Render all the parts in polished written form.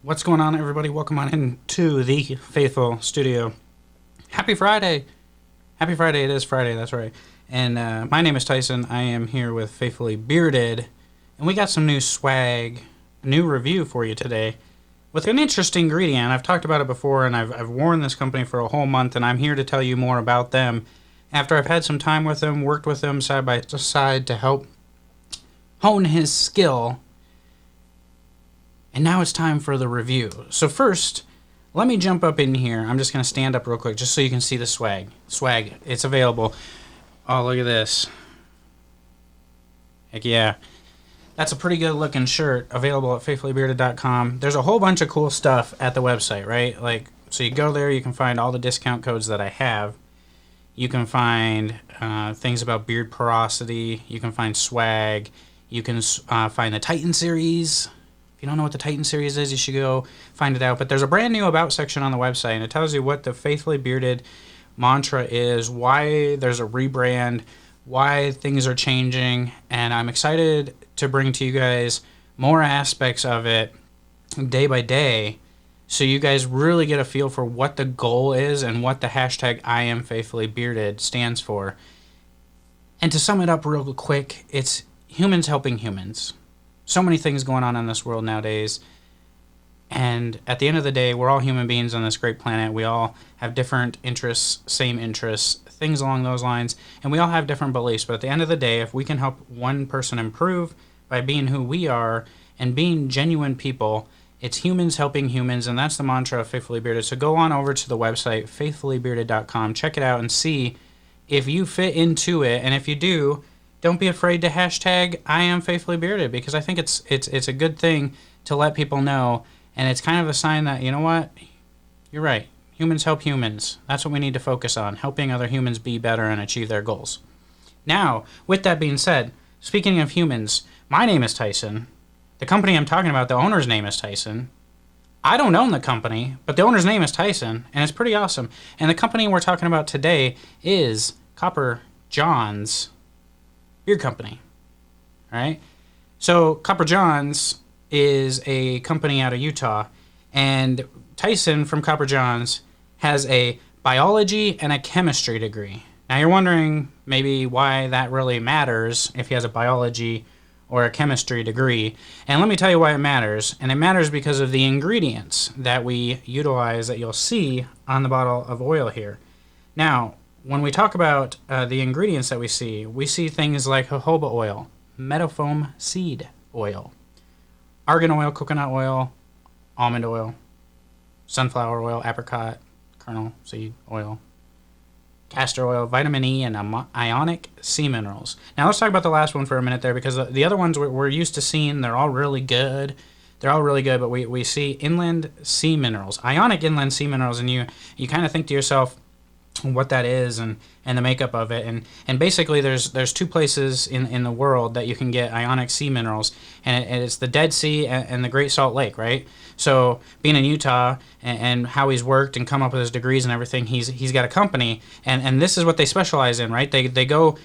What's going on, everybody? Welcome on into the Faithful Studio. Happy Friday! Happy Friday, it is Friday, that's right. And my name is Tyson. I am here with Faithfully Bearded. And we got some new swag, new review for you today with an interesting ingredient. I've talked about it before, and I've worn this company for a whole month, and I'm here to tell you more about them after I've had some time with them, worked with them side by side to help hone his skill. And now it's time for the review. So first, let me jump up in here. I'm just going to stand up real quick just so you can see the swag. Swag, it's available. Oh, look at this. Heck yeah. That's a pretty good looking shirt, available at faithfullybearded.com. There's a whole bunch of cool stuff at the website, right? So you go there, you can find all the discount codes that I have. You can find things about beard porosity. You can find swag. You can find the Titan series. If you don't know what the Titan series is, you should go find it out. But there's a brand new About section on the website, and it tells you what the Faithfully Bearded mantra is, why there's a rebrand, why things are changing, and I'm excited to bring to you guys more aspects of it day by day so you guys really get a feel for what the goal is and what the hashtag I am Faithfully Bearded stands for. And to sum it up real quick, it's humans helping humans. So many things going on in this world nowadays, and at the end of the day, we're all human beings on this great planet. We all have different interests, same interests, things along those lines, and we all have different beliefs. But at the end of the day, if we can help one person improve by being who we are and being genuine people, it's humans helping humans, and that's the mantra of Faithfully Bearded. So go on over to the website, faithfullybearded.com, check it out and see if you fit into it, and if you do, don't be afraid to hashtag I am Faithfully Bearded, because I think it's a good thing to let people know, and it's kind of a sign that, you know what, you're right. Humans help humans. That's what we need to focus on, helping other humans be better and achieve their goals. Now, with that being said, speaking of humans, my name is Tyson. The company I'm talking about, the owner's name is Tyson. I don't own the company, but the owner's name is Tyson, and it's pretty awesome. And the company we're talking about today is Copper John's Beard Company. All right? So Copper John's is a company out of Utah, and Tyson from Copper John's has a biology and a chemistry degree. Now you're wondering maybe why that really matters if he has a biology or a chemistry degree, and let me tell you why it matters. And it matters because of the ingredients that we utilize that you'll see on the bottle of oil here. Now, when we talk about the ingredients that we see things like jojoba oil, meadowfoam seed oil, argan oil, coconut oil, almond oil, sunflower oil, apricot kernel seed oil, castor oil, vitamin E, and Ionic sea minerals. Now let's talk about the last one for a minute there, because the other ones we're used to seeing, they're all really good. They're all really good, but we see inland sea minerals, Ionic inland sea minerals, and you kind of think to yourself, what that is and the makeup of it, and basically there's two places in the world that you can get Ionic sea minerals, and it's the Dead Sea and the Great Salt Lake, right? So being in Utah and how he's worked and come up with his degrees and everything, he's got a company, and this is what they specialize in, right? They go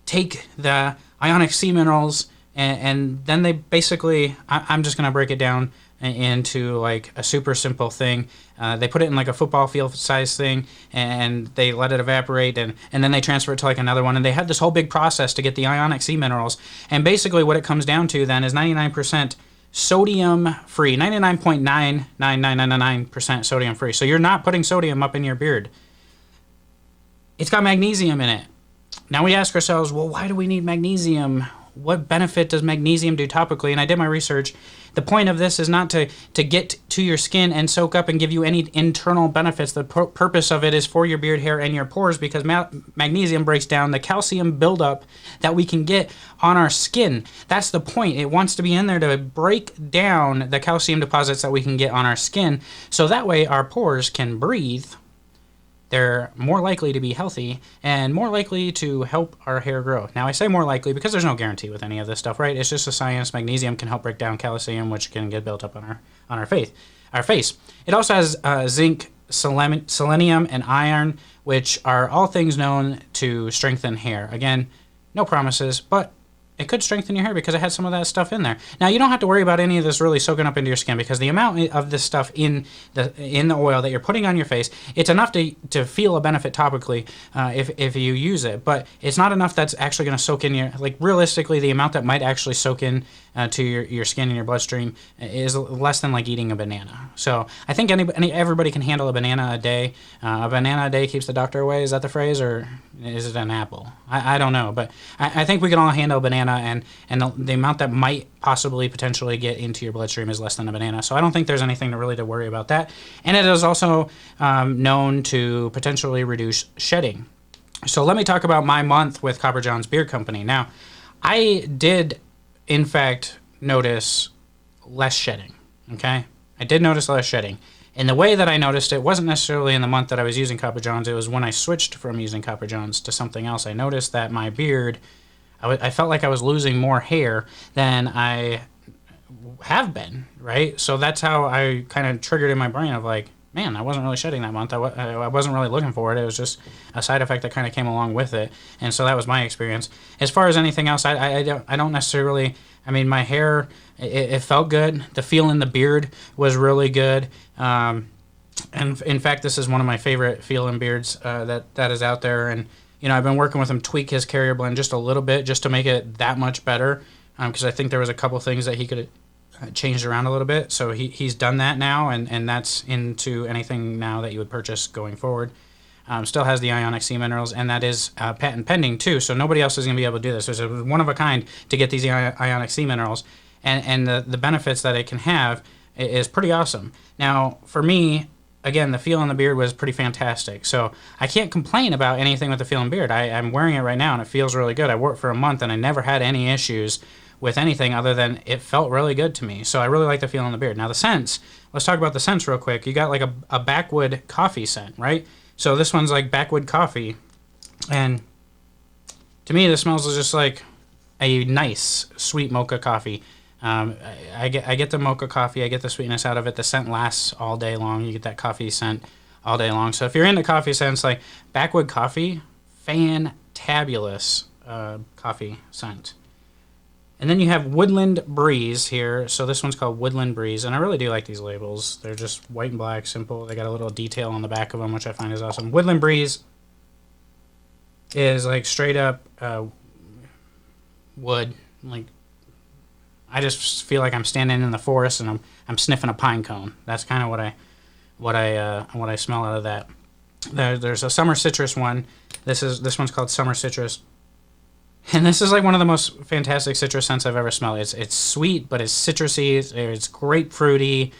take the Ionic sea minerals and then they basically, I'm just gonna break it down into like a super simple thing. They put it in like a football field size thing, and they let it evaporate, and then they transfer it to like another one, and they have this whole big process to get the Ionic sea minerals. And basically what it comes down to then is 99% sodium free, 99.99999% sodium free. So you're not putting sodium up in your beard. It's got magnesium in it. Now we ask ourselves, well, why do we need magnesium? What benefit does magnesium do topically? And I did my research. The point of this is not to get to your skin and soak up and give you any internal benefits. The purpose of it is for your beard hair and your pores, because magnesium breaks down the calcium buildup that we can get on our skin. That's the point. It wants to be in there to break down the calcium deposits that we can get on our skin, so that way our pores can breathe. They're more likely to be healthy and more likely to help our hair grow. Now, I say more likely because there's no guarantee with any of this stuff, right? It's just a science. Magnesium can help break down calcium, which can get built up on our face. It also has zinc, selenium, and iron, which are all things known to strengthen hair. Again, no promises, but it could strengthen your hair because it has some of that stuff in there. Now, you don't have to worry about any of this really soaking up into your skin because the amount of this stuff in the oil that you're putting on your face, it's enough to feel a benefit topically if you use it, but it's not enough that's actually going to soak in your, like realistically, the amount that might actually soak in to your skin and your bloodstream is less than like eating a banana. So I think everybody can handle a banana a day. A banana a day keeps the doctor away. Is that the phrase, or is it an apple? I don't know, but I think we can all handle a banana, and the amount that might possibly potentially get into your bloodstream is less than a banana. So I don't think there's anything to worry about that. And it is also known to potentially reduce shedding. So let me talk about my month with Copper John's Beard Company. Now, I did, in fact, notice less shedding, okay? I did notice less shedding. And the way that I noticed it wasn't necessarily in the month that I was using Copper John's. It was when I switched from using Copper John's to something else. I noticed that my beard, I felt like I was losing more hair than I have been, right? So that's how I kind of triggered in my brain of like, man, I wasn't really shedding that month. I wasn't really looking for it. It was just a side effect that kind of came along with it. And so that was my experience. As far as anything else, I don't necessarily, I mean, my hair, it felt good. The feel in the beard was really good. And in fact, this is one of my favorite feel in beards that is out there. And, you know, I've been working with him, tweak his carrier blend just a little bit just to make it that much better. Because I think there was a couple things that he could changed around a little bit, so he's done that now, and that's into anything now that you would purchase going forward. Still has the Ionic sea minerals, and that is patent pending too, so nobody else is going to be able to do this. There's a one of a kind to get these Ionic sea minerals, and the benefits that it can have is pretty awesome. Now, for me, again, the feel on the beard was pretty fantastic, so I can't complain about anything with the feel and beard. I'm wearing it right now, and it feels really good. I wore it for a month, and I never had any issues with anything other than it felt really good to me. So I really like the feel on the beard. Now the scents, let's talk about the scents real quick. You got like a backwood coffee scent, right? So this one's like backwood coffee. And to me, this smells just like a nice sweet mocha coffee. I get the mocha coffee. I get the sweetness out of it. The scent lasts all day long. You get that coffee scent all day long. So if you're into coffee scents, like backwood coffee, fantabulous coffee scent. And then you have Woodland Breeze here. So this one's called Woodland Breeze. And I really do like these labels. They're just white and black, simple. They got a little detail on the back of them, which I find is awesome. Woodland Breeze is like straight up wood. Like, I just feel like I'm standing in the forest and I'm sniffing a pine cone. That's kind of what I smell out of that. There's a summer citrus one. This one's called Summer Citrus. And this is like one of the most fantastic citrus scents I've ever smelled. It's sweet, but it's citrusy. It's grapefruity.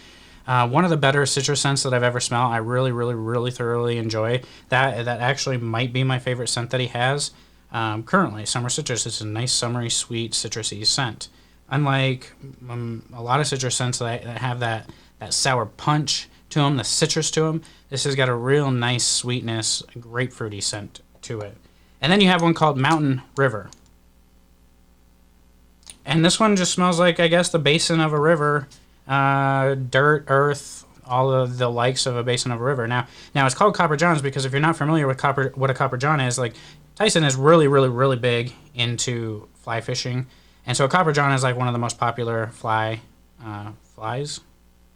One of the better citrus scents that I've ever smelled. I really, really, really thoroughly enjoy that. That actually might be my favorite scent that he has currently. Summer Citrus. It's a nice, summery, sweet, citrusy scent. Unlike a lot of citrus scents that have that sour punch to them, the citrus to them, this has got a real nice sweetness, grapefruity scent to it. And then you have one called Mountain River. And this one just smells like, I guess, the basin of a river, dirt, earth, all of the likes of a basin of a river. Now it's called Copper John's because if you're not familiar with what a Copper John is, like Tyson is really, really, really big into fly fishing. And so a Copper John is like one of the most popular flies,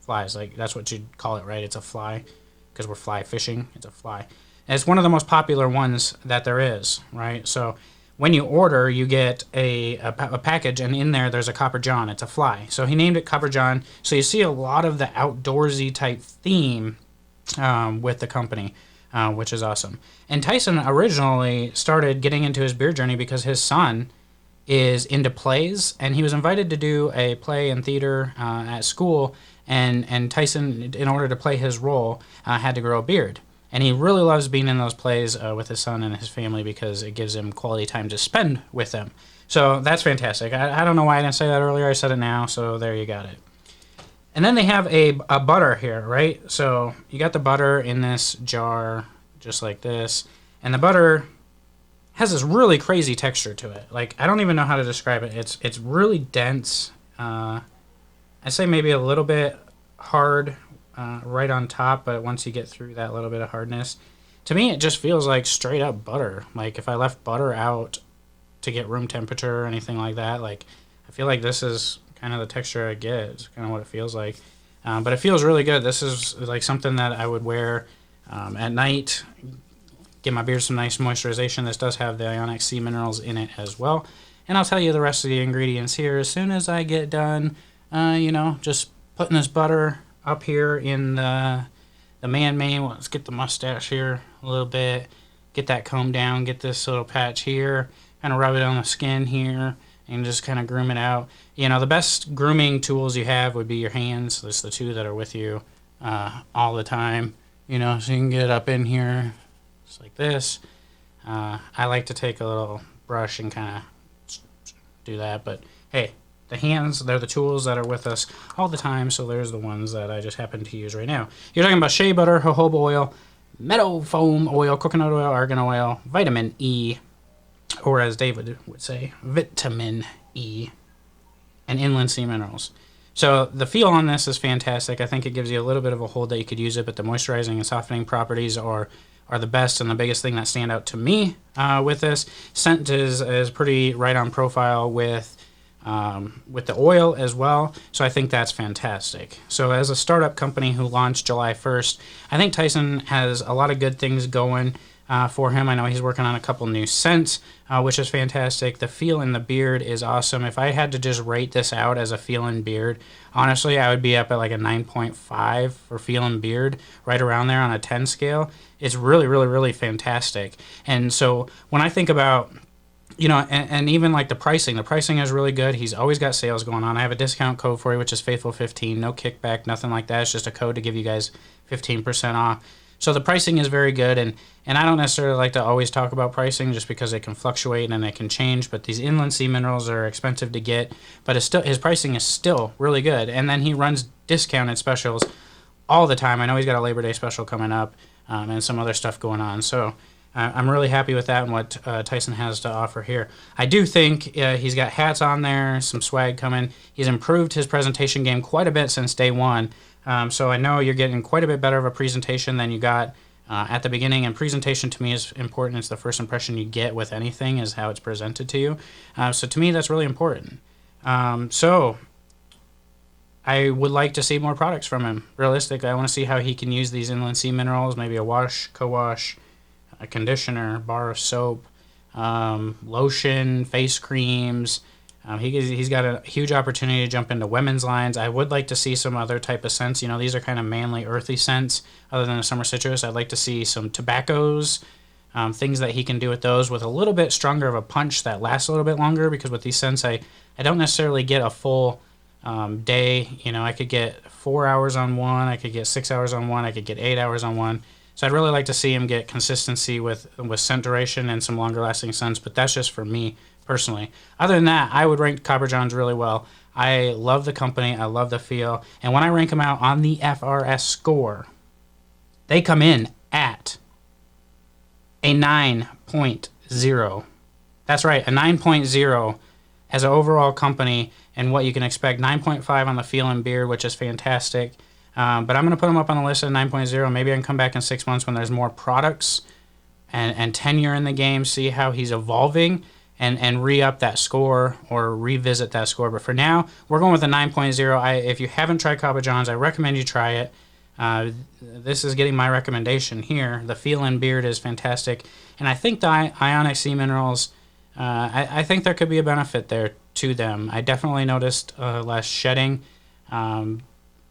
like that's what you'd call it, right? It's a fly because we're fly fishing. It's a fly. And it's one of the most popular ones that there is, right? So when you order, you get a package, and in there's a Copper John. It's a fly. So he named it Copper John. So you see a lot of the outdoorsy type theme with the company, which is awesome. And Tyson originally started getting into his beer journey because his son is into plays, and he was invited to do a play in theater at school, and Tyson, in order to play his role, had to grow a beard. And he really loves being in those plays with his son and his family because it gives him quality time to spend with them. So that's fantastic. I don't know why I didn't say that earlier. I said it now, so there you got it. And then they have a butter here, right? So you got the butter in this jar just like this. And the butter has this really crazy texture to it. Like, I don't even know how to describe it. It's really dense. I'd say maybe a little bit hard right on top, but once you get through that little bit of hardness, to me it just feels like straight up butter. Like if I left butter out to get room temperature or anything like that. Like, I feel like this is kind of the texture I get. It's kind of what it feels like. But it feels really good. This is like something that I would wear at night, give my beard some nice moisturization. This does have the Ionic sea minerals in it as well. And I'll tell you the rest of the ingredients here as soon as I get done, you know, just putting this butter up here in the man-made. Let's get the mustache here a little bit, get that comb down, get this little patch here, kind of rub it on the skin here, and just kind of groom it out. You know, the best grooming tools you have would be your hands. That's the two that are with you all the time. You know, so you can get up in here just like this. I like to take a little brush and kind of do that. But, hey, the hands, they're the tools that are with us all the time, so there's the ones that I just happen to use right now. You're talking about shea butter, jojoba oil, meadow foam oil, coconut oil, argan oil, vitamin E, or as David would say, vitamin E, and inland sea minerals. So the feel on this is fantastic. I think it gives you a little bit of a hold that you could use it, but the moisturizing and softening properties are the best and the biggest thing that stand out to me with this. Scent is pretty right on profile with the oil as well, so I think that's fantastic. So as a startup company who launched July 1st, I think Tyson has a lot of good things going for him. I know he's working on a couple new scents, which is fantastic. The feel in the beard is awesome. If I had to just rate this out as a feel in beard, honestly, I would be up at like a 9.5 for feel in beard, right around there on a 10 scale. It's really, really, really fantastic. And so when I think about, you know, and even like the pricing is really good. He's always got sales going on. I have a discount code for you, which is Faithful15. No kickback, nothing like that. It's just a code to give you guys 15% off. So the pricing is very good, and I don't necessarily like to always talk about pricing just because it can fluctuate and it can change, but these inland sea minerals are expensive to get, but it's still, his pricing is still really good. And then he runs discounted specials all the time. I know he's got a Labor Day special coming up and some other stuff going on. So I'm really happy with that and what Tyson has to offer here. I do think he's got hats on there, some swag coming. He's improved his presentation game quite a bit since day one. So I know you're getting quite a bit better of a presentation than you got at the beginning. And presentation to me is important. It's the first impression you get with anything is how it's presented to you. So to me, that's really important. So I would like to see more products from him. Realistically, I want to see how he can use these inland sea minerals, maybe a wash, co-wash, a conditioner, bar of soap, lotion, face creams. He's got a huge opportunity to jump into women's lines. I would like to see some other type of scents. You know, these are kind of manly, earthy scents other than a summer citrus. I'd like to see some tobaccos, things that he can do with those with a little bit stronger of a punch that lasts a little bit longer, because with these scents, I don't necessarily get a full day. You know, I could get 4 hours on one, I could get 6 hours on one, I could get 8 hours on one. So I'd really like to see him get consistency with scent duration and some longer lasting scents, but that's just for me personally. Other than that, I would rank Copper Johns really well. I love the company, I love the feel, and when I rank them out on the FRS score, they come in at a 9.0. That's right, a 9.0 as an overall company and what you can expect. 9.5 on the feel and beard, which is fantastic. But I'm going to put them up on the list at 9.0. Maybe I can come back in 6 months when there's more products and tenure in the game, see how he's evolving, and re-up that score or revisit that score. But for now, we're going with a 9.0. If you haven't tried Copper Johns, I recommend you try it. This is getting my recommendation here. The feel and beard is fantastic. And I think the Ionic sea minerals, I think there could be a benefit there to them. I definitely noticed less shedding.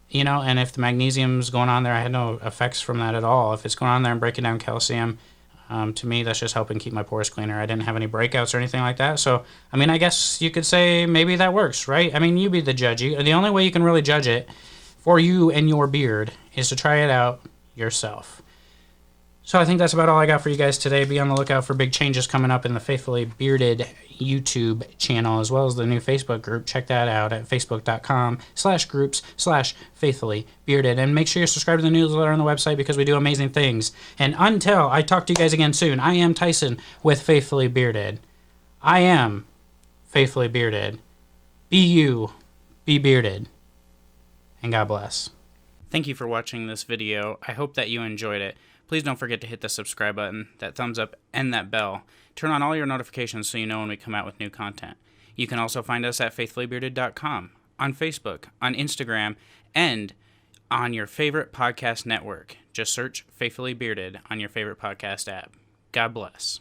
You know, and if the magnesium's going on there, I had no effects from that at all. If it's going on there and breaking down calcium, to me, that's just helping keep my pores cleaner. I didn't have any breakouts or anything like that. So, I mean, I guess you could say maybe that works, right? I mean, you be the judge. The only way you can really judge it for you and your beard is to try it out yourself. So I think that's about all I got for you guys today. Be on the lookout for big changes coming up in the Faithfully Bearded YouTube channel, as well as the new Facebook group. Check that out at facebook.com/groups/faithfullybearded. And make sure you subscribe to the newsletter on the website, because we do amazing things. And until I talk to you guys again soon, I am Tyson with Faithfully Bearded. I am Faithfully Bearded. Be you, be bearded. And God bless. Thank you for watching this video. I hope that you enjoyed it. Please don't forget to hit the subscribe button, that thumbs up, and that bell. Turn on all your notifications so you know when we come out with new content. You can also find us at faithfullybearded.com, on Facebook, on Instagram, and on your favorite podcast network. Just search Faithfully Bearded on your favorite podcast app. God bless.